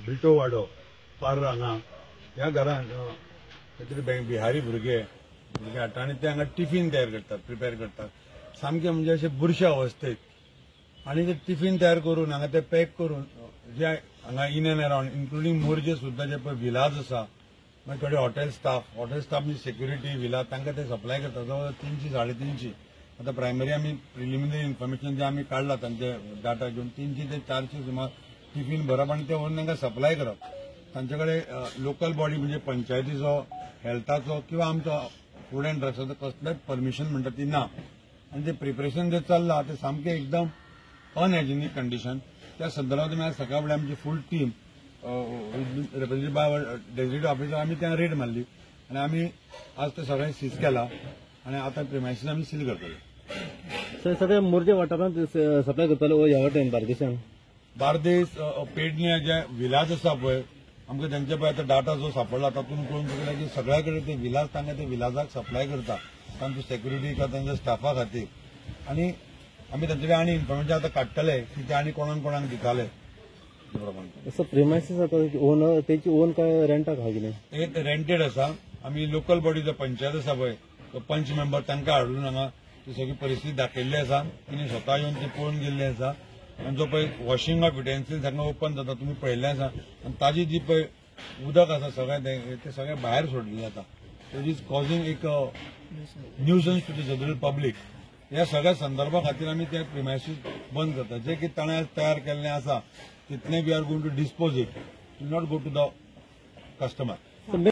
Brito वाडो पार हांगा ह्या घरान खंय बिहारी भुरगे हाडटा आनी ते हांगा टिफीन तयार करतात प्रिपेर करतात सामके म्हणजे अशे बुरशे अवस्थेत आनी ते टिफीन तयार करून हांगा ते पॅक करून जे हांगा in and around including Morjim सुद्धा जे पळय विलाज आसा मागीर थोडे हॉटेल स्टाफ म्हणजे सेक्युरिटी विलाज तांकां ते सप्लाय करतात जवळ 300 350 आता प्रायमरी आमी प्रिलिमिनरी इन्फॉर्मेशन जे आमी काढला तांचे डाटा घेवन 300 ते 400 सुमार टिफीन भरप आनी ते व्हरून तांकां सप्लाय करप तांचे कडेन लोकल बॉडी म्हणजे पंचायतीचो हेल्थाचो किंवा आमचो फूड अँड ड्रग्साचो कसलेंच परमिशन म्हणटा ती ना आनी ते प्रिपरेशन जे चल्लां ते सामकें एकदम अनहायजिनीक कंडिशन त्या संदर्भात आमी आज सकाळ फुडें आमची full team represented by designated officer आमी त्या रेड मारली आनी आमी आज ते सगळें सीज केलां आनी आतां प्रिमायसीस आमी सील करतले. सर सगळ्या मोरजे वाठारांत सप्लाय करतलो ह्या वाटेन बार्देशान बार्देस पेडणे जे विलाज आसा पळय आमकां तेंचे पळय आतां डाटा जो सापडला तातूंत कळून चुकला की सगळ्या कडेन ते विलाज तांकां ते विलाजाक सप्लाय करता तांची सेक्युरिटी किंवा तांच्या स्टाफा खातीर आनी आमी तांचे कडेन आनी इन्फॉर्मेशन आतां काडटले की ते आनी कोणाक दिताले ते प्रमाणे. सर प्रिमायसीस आतां ओन तेची ओन काय रेंटाक आहा कितें एक रेंटेड आसा आमी लोकल बॉडी जो पंचायत आसा पळय तो पंच मेंबर तांकां हाडून हांगा ती सगळी परिस्थिती दाखयल्ली आसा तिणी स्वता येवन ती पळोवन गेल्ली आसा आनी जो पळय वॉशिंग ऑफ युटेन्सिल्स हांगा ओपन जाता तुमी पळयल्लें आसा आनी ताजी जी पळय उदक आसा सगळें ते सगळें भायर सोडलें जाता इट इज कॉजिंग एक न्यूजन्स टू द जनरल पब्लीक. ह्या सगळ्या संदर्भा खातीर आमी ते प्रिमायसीस बंद करता जे कितें ताणें तयार केल्लें आसा तितलें we are going to dispose it, do not go to the customer.